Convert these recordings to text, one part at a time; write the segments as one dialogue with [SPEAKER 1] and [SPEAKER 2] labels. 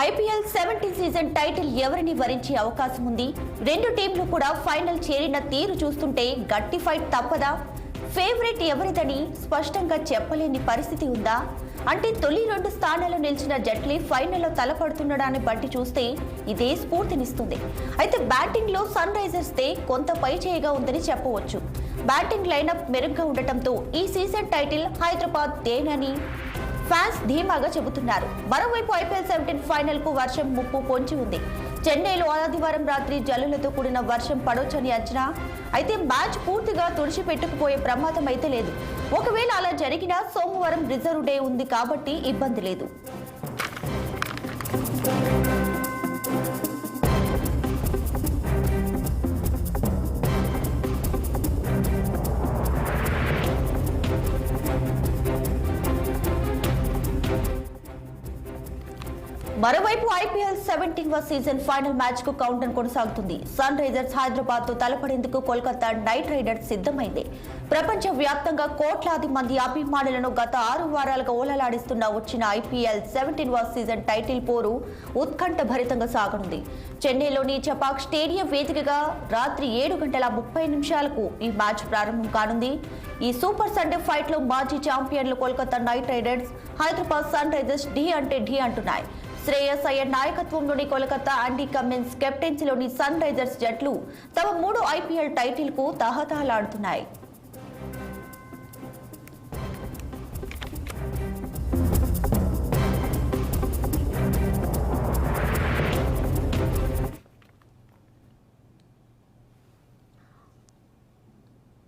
[SPEAKER 1] IPL 17 season title ఎవరిని వరించే అవకాశం ఉంది? రెండు టీంలు కూడా ఫైనల్ చేరిన తీరు చూస్తుంటే గట్టి ఫైట్ తప్పదా? ఫేవరెట్ ఎవరిదని స్పష్టంగా చెప్పలేని పరిస్థితి ఉందా? అంటే తొలి రెండు స్థానాల్లో నిలిచిన జట్లే ఫైనల్లో తలపడుతుండడాన్ని బట్టి చూస్తే ఇదే స్ఫూర్తినిస్తుంది. అయితే బ్యాటింగ్ లో సన్ రైజర్స్ దే కొంత పై చేయగా ఉందని చెప్పవచ్చు. బ్యాటింగ్ లైనప్ మెరుగ్గా ఉండటంతో ఈ సీజన్ టైటిల్ హైదరాబాద్ దేనని ఫ్యాన్స్ ధీమాగా చెబుతున్నారు. మరోవైపు ఐపీఎల్ 17 ఫైనల్ కు వర్షం ముప్పు పొంచి ఉంది. చెన్నైలో ఆదివారం రాత్రి జల్లులతో కూడిన వర్షం పడొచ్చని అంచనా. అయితే మ్యాచ్ పూర్తిగా తుడిచిపెట్టుకుపోయే ప్రమాదం అయితే లేదు. ఒకవేళ అలా జరిగినా సోమవారం రిజర్వ్ డే ఉంది కాబట్టి ఇబ్బంది లేదు. మరోవైపు ఐపీఎల్ 17వ సీజన్ ఫైనల్ మ్యాచ్ కు కౌంటర్ కొనసాగుతుంది. సన్ రైజర్స్ హైదరాబాద్ తో తలపడేందుకు కోల్కతా నైట్ రైడర్స్ సిద్ధమైంది. ప్రపంచ వ్యాప్తంగా కోట్లాది మంది అభిమానులను గత 6 వారాలుగా ఓలలాడిస్తున్న వచ్చిన ఐపీఎల్ 17వ సీజన్ టైటిల్ పోరు ఉత్కంఠ భరితంగా సాగనుంది. చెన్నైలోని చపాక్ స్టేడియం వేదికగా రాత్రి 7:30 ఈ మ్యాచ్ ప్రారంభం కానుంది. ఈ సూపర్ సండే ఫైట్ లో మాజీ ఛాంపియన్లు Kolkata Knight Riders, Hyderabad Sunrisers ఢీ అంటే ఢీ అంటున్నాయి. శ్రేయస్ అయ్యర్ నాయకత్వంలోని కోల్కతా, ఆండీ కమిన్స్ కెప్టెన్సీలోని సన్ రైజర్స్ జట్లు తమ 3 ఐపీఎల్ టైటిల్ కు తహతహలాడుతున్నాయి.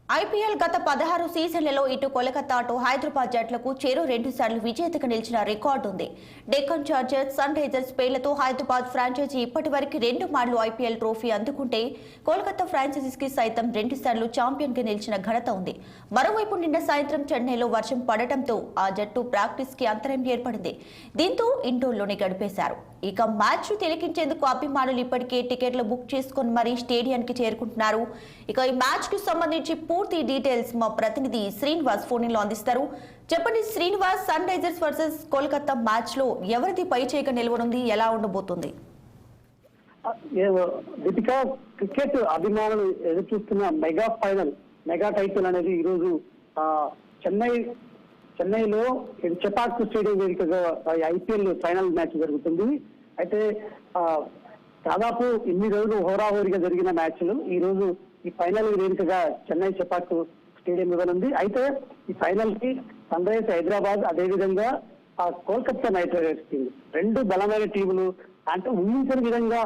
[SPEAKER 1] ఐపీఎల్ గత 16 సీజన్లలో ఇటు కోల్కతా అటు హైదరాబాద్ జట్లకు చెరో 2 సార్లు విజేతగా నిలిచిన రికార్డు ఉంది. డెక్కన్ చార్జర్స్, సన్ రైజర్స్ పేర్లతో హైదరాబాద్ ఫ్రాంచైజీ ఇప్పటి వరకు 2 మార్లు ఐపీఎల్ ట్రోఫీ అందుకుంటే కోల్కతా ఫ్రాంచైజీకి సైతం 2 సార్లు ఛాంపియన్ గా నిలిచిన ఘనత ఉంది. మరోవైపు నిన్న సాయంత్రం చెన్నైలో వర్షం పడటంతో ఆ జట్టు ప్రాక్టీస్ కి అంతరాయం ఏర్పడింది. దీంతో ఇండోర్లోనే గడిపేశారు. ఇక మ్యాచ్ తిలకించేందుకు అభిమానులు ఇప్పటికే టికెట్లు బుక్ చేసుకుని మరీ స్టేడియానికి చేరుకుంటున్నారు. ఇక ఈ మ్యాచ్ కు సంబంధించి పూర్తి డీటెయిల్స్ మా ప్రతినిధి శ్రీనివాస్ ఫోన్ లో అందిస్తారు. చెప్పండి Srinivas, Sunrisers versus Kolkata match లో ఎవరిది పై చేయక నిలవనుంది, ఎలా ఉండబోతుంది?
[SPEAKER 2] దీపిక, క్రికెట్ అభిమానులు ఎదురు చూస్తున్న మెగా ఫైనల్, మెగా టైటిల్ అనేది ఈ రోజు చెన్నైలో చపాక్ స్టేడియం వేదికగా ఐపీఎల్ ఫైనల్ మ్యాచ్ జరుగుతుంది. అయితే దాదాపు 8 రోజులు హోరాహోరీగా జరిగిన మ్యాచ్లు ఈ రోజు ఈ ఫైనల్ వేదికగా చెన్నై చపాక్ స్టేడియం ఇవ్వనుంది. అయితే ఈ ఫైనల్ కి సన్ రైజర్స్ హైదరాబాద్, అదేవిధంగా కోల్కతా నైట్ రైడర్స్ టీం, 2 బలమైన టీములు అంటే ఊహించని విధంగా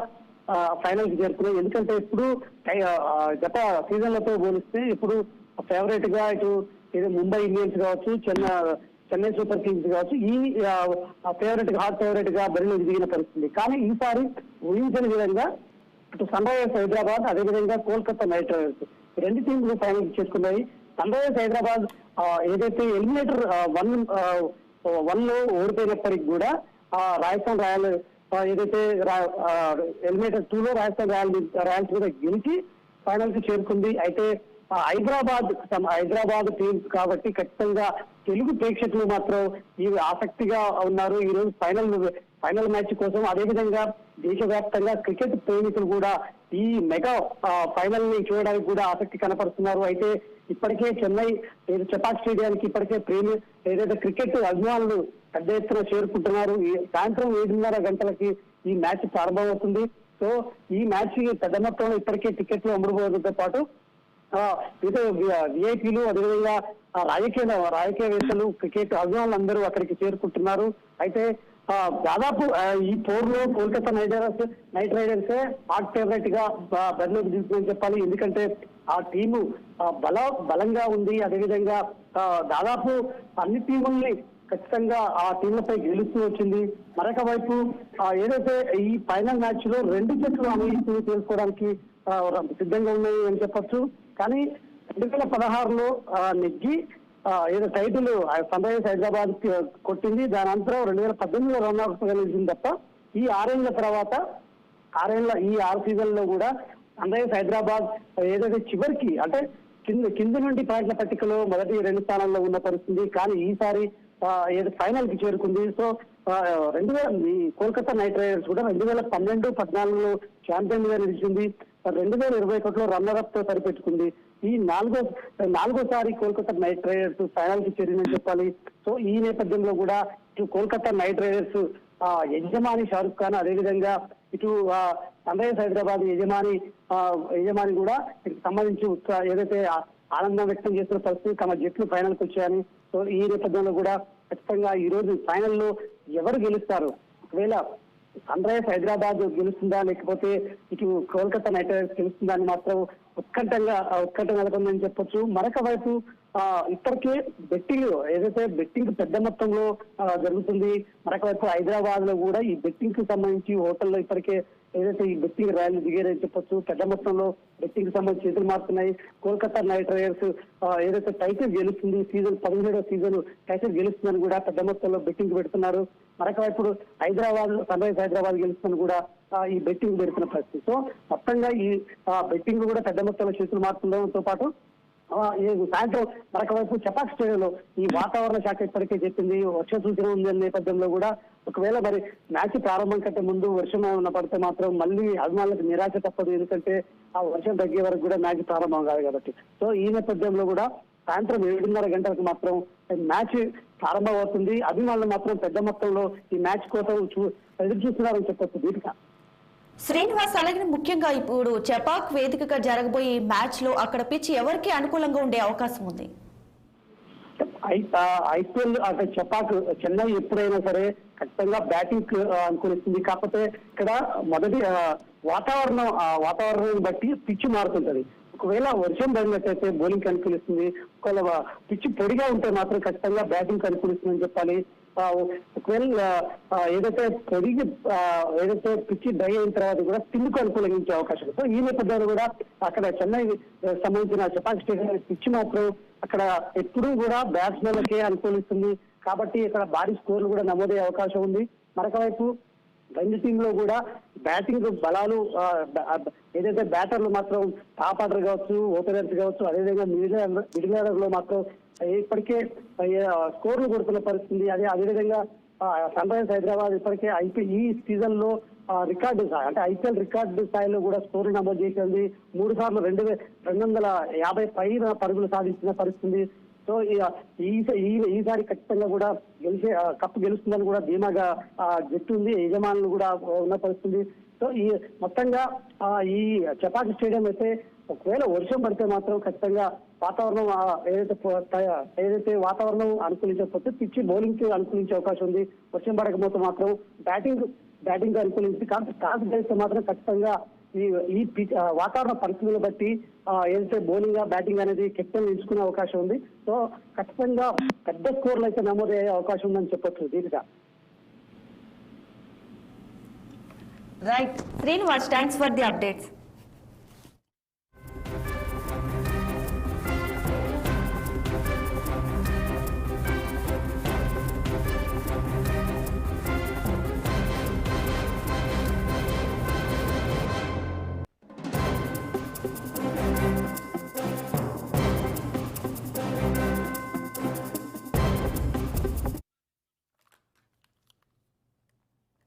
[SPEAKER 2] ఫైనల్ కి చేరుకున్నాయి. ఎందుకంటే ఇప్పుడు గత సీజన్లతో పోలిస్తే ఇప్పుడు ఫేవరెట్ గా ఇటు ముంబై ఇండియన్స్ కావచ్చు, చెన్నై సూపర్ కింగ్స్ కావచ్చు, ఈ హాట్ ఫేవరెట్ గా బరిలో దిగిన పరిస్థితి. కానీ ఈసారి ఊహించని విధంగా ఇటు సన్ రైజర్స్ హైదరాబాద్, అదేవిధంగా కోల్కతా నైట్ రైడర్స్ 2 టీంలు ఫైనల్ చేసుకున్నాయి. సన్ రైజర్స్ హైదరాబాద్ ఏదైతే ఎలిమినేటర్ 1 లో ఓడిపోయినప్పటికీ కూడా రాజస్థాన్ రాయల్ ఏదైతే ఎలిమినేటర్ 2 లో రాజస్థాన్ రాయల్స్ కూడా గెలిచి ఫైనల్ కి చేరుకుంది. అయితే హైదరాబాద్ టీం కాబట్టి ఖచ్చితంగా తెలుగు ప్రేక్షకులు మాత్రం ఇవి ఆసక్తిగా ఉన్నారు ఈ రోజు ఫైనల్ మ్యాచ్ కోసం. అదేవిధంగా దేశవ్యాప్తంగా క్రికెట్ ప్రేమికులు కూడా ఈ మెగా ఫైనల్ ని చూడడానికి కూడా ఆసక్తి కనపరుస్తున్నారు. అయితే ఇప్పటికే చెన్నై చపాక్ స్టేడియానికి ఇప్పటికే ఏదైతే క్రికెట్ అభిమానులు పెద్ద ఎత్తున చేరుకుంటున్నారు. సాయంత్రం 7:30 గంటలకి ఈ మ్యాచ్ ప్రారంభమవుతుంది. సో ఈ మ్యాచ్ పెద్ద మొత్తంలో ఇప్పటికే టికెట్లు అమ్ముడుపోవడంతో పాటు విఐపీలు, అదేవిధంగా రాజకీయవేత్తలు, క్రికెట్ అభిమానులు అందరూ అక్కడికి చేరుకుంటున్నారు. అయితే దాదాపు ఈ పోర్లో కోల్కతా నైట్ రైడర్సే హాట్ ఫేవరెట్ గా బరిలోకి దిగుతుందని చెప్పాలి. ఎందుకంటే ఆ టీము బలంగా ఉంది. అదేవిధంగా దాదాపు అన్ని టీముల్ని ఖచ్చితంగా ఆ టీంలపై గెలుస్తూ వచ్చింది. మరొక వైపు ఏదైతే ఈ ఫైనల్ మ్యాచ్ లో 2 జట్లు అమలు చేసుకోవడానికి సిద్ధంగా ఉన్నాయి అని చెప్పొచ్చు. కానీ 2016లో నెగ్గి ఏదో టైటిల్ సన్ రైజర్స్ హైదరాబాద్ కొట్టింది. దాని అనంతరం 2018లో రన్అప్ గా నిలిచింది తప్ప ఈ 6 ఏళ్ల తర్వాత ఈ 6 సీజన్లో కూడా సన్ రైజర్స్ హైదరాబాద్ ఏదైతే చివరికి అంటే కింద నుండి పాయింట్ల పట్టికలో మొదటి 2 స్థానాల్లో ఉన్న పరిస్థితి. కానీ ఈసారి ఏది ఫైనల్ కి చేరుకుంది. సో 2000 కోల్కతా నైట్ రైడర్స్ కూడా 2012-14లో ఛాంపియన్ గా నిలిచింది. 2021లో రన్నర్ అప్ తో సరిపెట్టుకుంది. ఈ నాలుగోసారి కోల్కతా నైట్ రైడర్స్ ఫైనల్ కి చేరిందని చెప్పాలి. సో ఈ నేపథ్యంలో కూడా ఇటు కోల్కతా నైట్ రైడర్స్ యజమాని షారుఖ్ ఖాన్, అదేవిధంగా ఇటు సన్ రైజర్స్ హైదరాబాద్ యజమాని కూడా దీనికి సంబంధించి ఏదైతే ఆనందం వ్యక్తం చేస్తున్న పరిస్థితి తమ జట్లు ఫైనల్ కి వచ్చాయని. సో ఈ నేపథ్యంలో కూడా ఖచ్చితంగా ఈ రోజు ఫైనల్లో ఎవరు గెలుస్తారు, ఒకవేళ సన్ రైజర్స్ హైదరాబాద్ గెలుస్తుందా లేకపోతే ఇటు కోల్కతా నైట్ రైడర్స్ గెలుస్తుందా అని మాత్రం ఉత్కంఠంగా నెలకొందని చెప్పొచ్చు. మరొక వైపు ఇప్పటికే బెట్టింగ్ పెద్ద మొత్తంలో జరుగుతుంది. మరొక వైపు హైదరాబాద్ లో కూడా ఈ బెట్టింగ్ కి సంబంధించి హోటల్లో ఇప్పటికే ఏదైతే ఈ బెట్టింగ్ ర్యాలీ దిగారని చెప్పొచ్చు. పెద్ద మొత్తంలో బెట్టింగ్ సంబంధించి చేతులు మారుతున్నాయి. కోల్కతా నైట్ రైడర్స్ ఏదైతే టైటిల్ గెలుస్తుంది, 17వ సీజన్ టైటిల్ గెలుస్తుందని కూడా పెద్ద మొత్తంలో బెట్టింగ్ పెడుతున్నారు. మరొక వైపు సన్ రైజర్స్ హైదరాబాద్ గెలుస్తుందని కూడా ఈ బెట్టింగ్ పెడుతున్న పరిస్థితి. సో మొత్తంగా ఈ బెట్టింగ్ కూడా పెద్ద మొత్తంలో చేతులు మారుతుండడంతో పాటు సాయంత్రం మరొక వైపు చపాక్ స్టేడియంలో ఈ వాతావరణ శాఖ ఇప్పటికే చెప్పింది వర్ష సూచన ఉంది అనే నేపథ్యంలో కూడా ఒకవేళ మరి మ్యాచ్ ప్రారంభం కంటే ముందు వర్షం ఏమన్నా పడితే మాత్రం మళ్ళీ అభిమానులకు నిరాశ తప్పదు. ఎందుకంటే ఆ వర్షం తగ్గే వరకు కూడా మ్యాచ్ ప్రారంభం కాదు కాబట్టి. సో ఈ నేపథ్యంలో కూడా సాయంత్రం 7:30 గంటలకు మాత్రం మ్యాచ్ ప్రారంభం అవుతుంది. అభిమానులు మాత్రం పెద్ద మొత్తంలో ఈ మ్యాచ్ కోసం ఎదురు చూస్తున్నారని చెప్పొచ్చు. దీపిక,
[SPEAKER 1] శ్రీనివాస్, అలాగే ముఖ్యంగా ఇప్పుడు చపాక్ వేదికగా జరగబోయే ఈ మ్యాచ్ లో అక్కడ పిచ్ ఎవరికి అనుకూలంగా ఉండే అవకాశం ఉంది?
[SPEAKER 2] ఐపీఎల్ అంటే చపాక్ చెన్నై ఎప్పుడైనా సరే ఖచ్చితంగా బ్యాటింగ్ అనుకూలిస్తుంది. కాకపోతే ఇక్కడ మొదటి వాతావరణం బట్టి పిచ్ మారుతుంటది. ఒకవేళ వర్షం పడినట్టయితే బౌలింగ్ అనుకూలిస్తుంది. ఒకవేళ పిచ్ పొడిగా ఉంటే మాత్రం ఖచ్చితంగా బ్యాటింగ్ అనుకూలిస్తుందని చెప్పాలి. ఒకవేళ ఏదైతే పిచ్ డ్రై అయిన తర్వాత కూడా స్పిన్ కు అనుకూలించే అవకాశం. సో ఈ నేపథ్యంలో కూడా అక్కడ చెన్నై సంబంధించిన చపాక్ స్టేడియం పిచ్ మాత్రం అక్కడ ఎప్పుడూ కూడా బ్యాట్స్మెన్లకే అనుకూలిస్తుంది. కాబట్టి ఇక్కడ భారీ స్కోర్లు కూడా నమోదయ్యే అవకాశం ఉంది. మరొక వైపు రెండు టీంలో కూడా బ్యాటింగ్ బలాలు ఏదైతే బ్యాటర్లు మాత్రం టాప్ ఆర్డర్ కావచ్చు, ఓపెనర్స్ కావచ్చు, అదేవిధంగా మిడిల్ ఆర్డర్ లో మాత్రం ఇప్పటికే స్కోర్లు కొడుతున్న పరిస్థితి. అదేవిధంగా సన్ రైజర్స్ హైదరాబాద్ ఇప్పటికే ఈ సీజన్ లో రికార్డు అంటే ఐపీఎల్ రికార్డు స్థాయిలో కూడా స్కోర్లు నమోదు చేసింది. 3 సార్లు 250 పైన పరుగులు సాధించిన పరిస్థితి. సో ఈసారి ఖచ్చితంగా కూడా కప్పు గెలుస్తుందని కూడా ధీమాగా జట్టు ఉంది, యజమానులు కూడా ఉన్న పరిస్థితి. సో ఈ మొత్తంగా ఈ చపాక్ స్టేడియం అయితే ఒకవేళ వర్షం పడితే మాత్రం ఖచ్చితంగా వాతావరణం ఏదైతే వాతావరణం అనుకూలించకపోతే పిచ్చి బౌలింగ్ కి అనుకూలించే అవకాశం ఉంది. వర్షం పడకపోతే మాత్రం బ్యాటింగ్ అనుకూలించి టాస్ గెలిస్తే మాత్రం ఖచ్చితంగా ఈ వాతావరణ పరిస్థితులను బట్టి ఏదైతే బౌలింగ్ బ్యాటింగ్ అనేది కెప్టెన్ ఎంచుకునే అవకాశం ఉంది. సో ఖచ్చితంగా పెద్ద స్కోర్లు అయితే నమోదయ్యే అవకాశం ఉందని చెప్పొచ్చు. దీనిగా
[SPEAKER 1] right Srinivas, thanks for the updates.